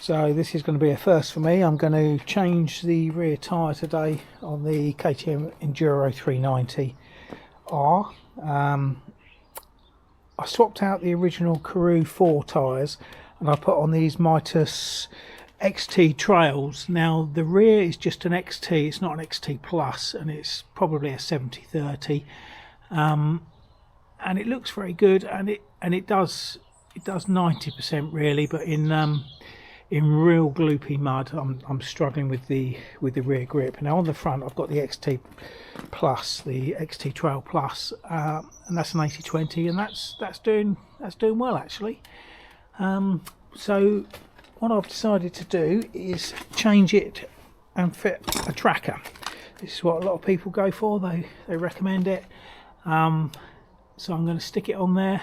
So this is going to be a first for me. I'm going to change the rear tyre today on the KTM Enduro 390 R. I swapped out the original Karoo 4 tyres and I put on these Mitas XT Trails. Now the rear is just an XT, it's not an XT Plus, and it's probably a 70/30, and it looks very good, and it does 90% really, but in real gloopy mud I'm struggling with the rear grip. Now on the front I've got the XT Plus, the XT Trail Plus, and that's an 80/20, and that's doing well actually. So what I've decided to do is change it and fit a tracker. This is what a lot of people go for, they recommend it. So I'm going to stick it on there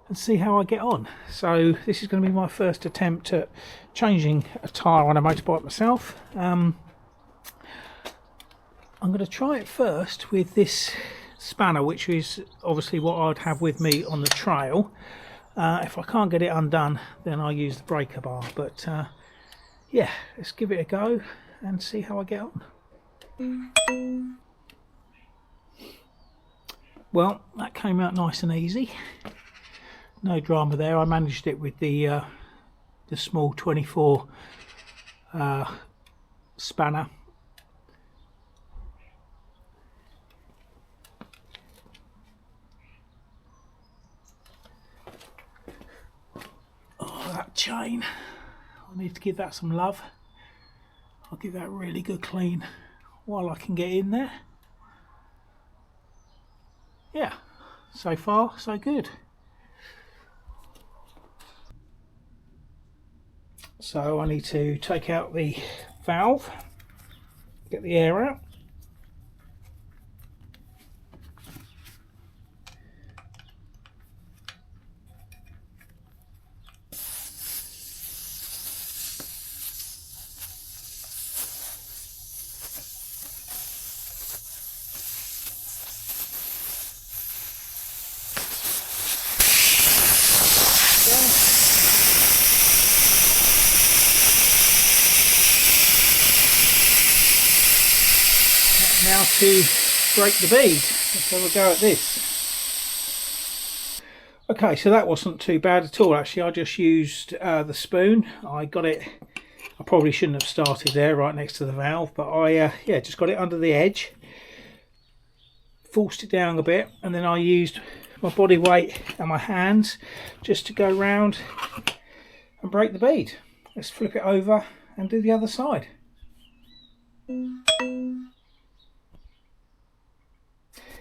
and see how I get on. So this is going to be my first attempt at changing a tyre on a motorbike myself. I'm going to try it first with this spanner, which is obviously what I'd have with me on the trail. If I can't get it undone, then I'll use the breaker bar, but yeah, let's give it a go and see how I get on. Well, that came out nice and easy, no drama there. I managed it with the small 24 spanner. Oh, that chain, I need to give that some love. I'll give that a really good clean while I can get in there. Yeah, so far so good. So I need to take out the valve, get the air out. Now to break the bead. Let's have a go at this. Okay, so that wasn't too bad at all actually. I just used the spoon. I got it, I probably shouldn't have started there right next to the valve, but I yeah, just got it under the edge, forced it down a bit, and then I used my body weight and my hands just to go round and break the bead. Let's flip it over and do the other side.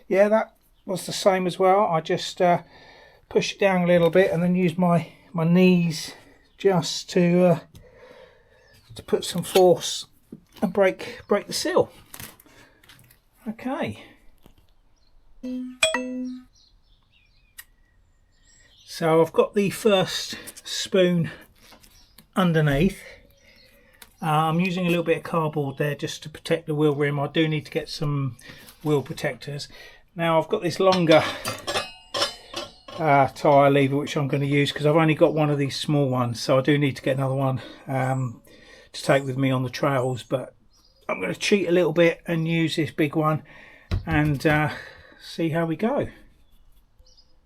Yeah, that was the same as well. I just pushed it down a little bit and then used my knees just to put some force and break the seal. Okay. So I've got the first spoon underneath. I'm using a little bit of cardboard there just to protect the wheel rim. I do need to get some wheel protectors. Now I've got this longer tyre lever which I'm going to use because I've only got one of these small ones, so I do need to get another one to take with me on the trails, but I'm going to cheat a little bit and use this big one and see how we go.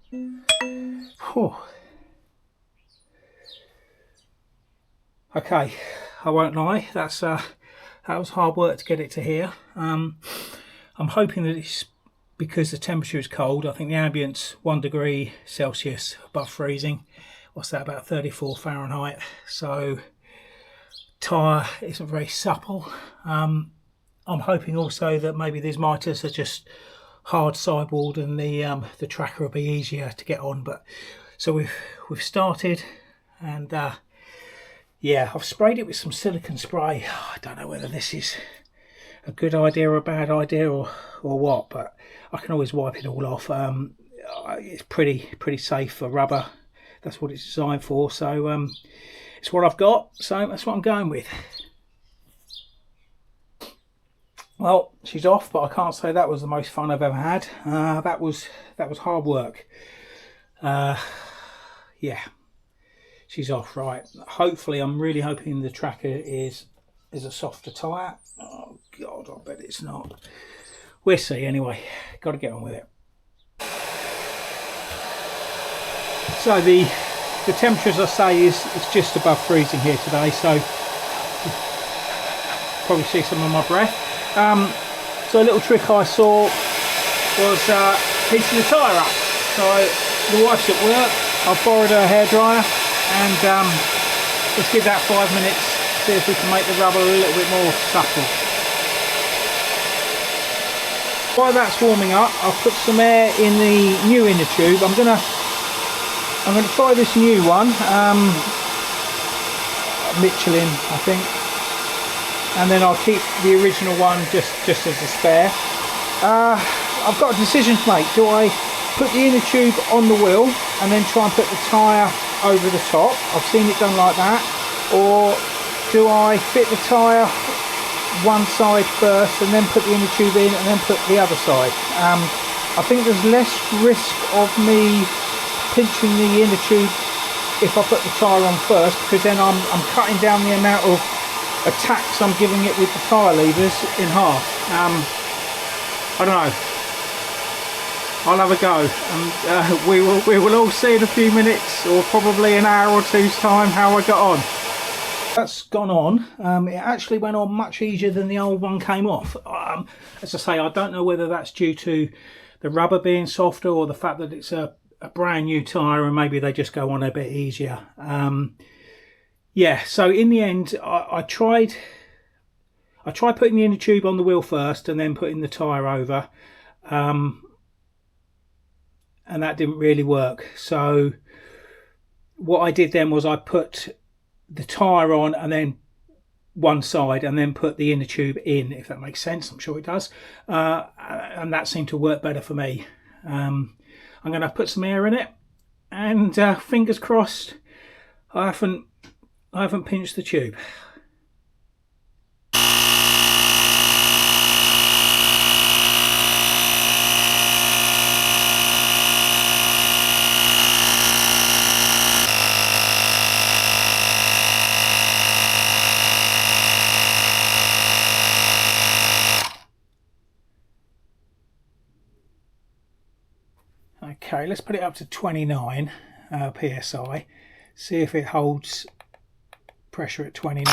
Whew. Okay, I won't lie, that was hard work to get it to here. I'm hoping that it's because the temperature is cold. I think the ambient's 1 degree Celsius above freezing. What's that, about 34 Fahrenheit? So tyre isn't very supple. I'm hoping also that maybe these Mitas are just hard sidewalled and the tracker will be easier to get on. But so we've started, and yeah, I've sprayed it with some silicone spray. I don't know whether this is a good idea or a bad idea or what, but I can always wipe it all off. It's pretty safe for rubber. That's what it's designed for. So it's what I've got. So that's what I'm going with. Well, she's off, but I can't say that was the most fun I've ever had. That was hard work. Yeah, she's off. Right, hopefully, I'm really hoping the tracker is a softer tyre. Oh God, I bet it's not. We'll see anyway. Got to get on with it. So the temperature, as I say, is just above freezing here today. So probably see some of my breath. So a little trick I saw was heating the tyre up. So the wife's at work. I've borrowed her hairdryer, and let's give that 5 minutes. See if we can make the rubber a little bit more supple. While that's warming up, I'll put some air in the new inner tube. I'm gonna try this new one, Michelin, I think, and then I'll keep the original one just as a spare. I've got a decision to make. Do I put the inner tube on the wheel and then try and put the tyre over the top? I've seen it done like that. Or do I fit the tyre one side first and then put the inner tube in and then put the other side? I think there's less risk of me pinching the inner tube if I put the tyre on first, because then I'm cutting down the amount of attacks I'm giving it with the tyre levers in half. I don't know. I'll have a go, and we will all see in a few minutes, or probably an hour or two's time, how I got on. That's gone on. It actually went on much easier than the old one came off. As I say, I don't know whether that's due to the rubber being softer or the fact that it's a brand new tyre and maybe they just go on a bit easier. Yeah, so in the end, I tried putting the inner tube on the wheel first and then putting the tyre over, and that didn't really work. So what I did then was I put the tyre on and then one side and then put the inner tube in, if that makes sense. I'm sure it does, and that seemed to work better for me. I'm going to put some air in it, and fingers crossed I haven't pinched the tube. Okay, let's put it up to 29 psi, see if it holds pressure at 29.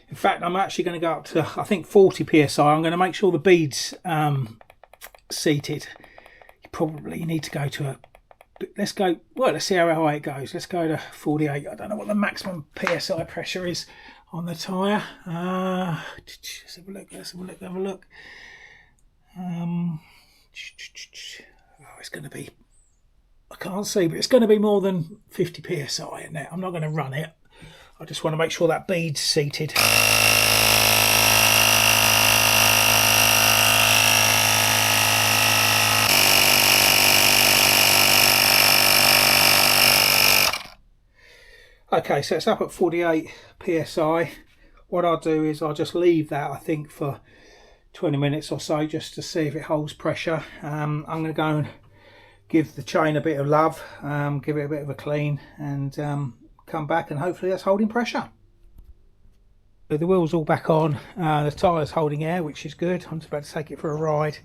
In fact, I'm actually going to go up to, I think, 40 psi. I'm going to make sure the bead's seated. Probably need to go to let's see how high it goes. Let's go to 48. I don't know what the maximum psi pressure is on the tyre. Let's have a look. Oh, it's going to be, I can't see, but it's going to be more than 50 psi in there. I'm not going to run it. I just want to make sure that bead's seated. Okay, so it's up at 48 psi. What I'll do is I'll just leave that, I think, for 20 minutes or so, just to see if it holds pressure. I'm going to go and give the chain a bit of love, give it a bit of a clean, and come back, and hopefully that's holding pressure. So the wheel's all back on, the tyre's holding air, which is good. I'm just about to take it for a ride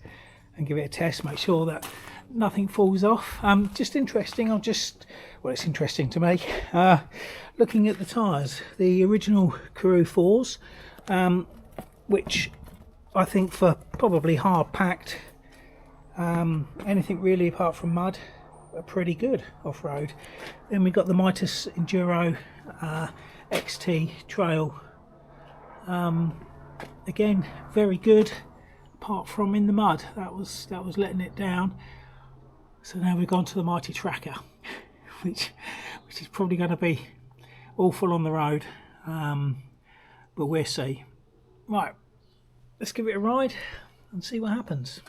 and give it a test, make sure that nothing falls off. Just interesting, well, it's interesting to me, looking at the tyres, the original Karoo 4s, which I think for probably hard packed, anything really apart from mud, are pretty good off-road. Then we've got the Mitas Enduro XT Trail, again very good, apart from in the mud, that was letting it down. So now we've gone to the Mighty Tracker, which is probably going to be awful on the road, but we'll see. Right, let's give it a ride and see what happens.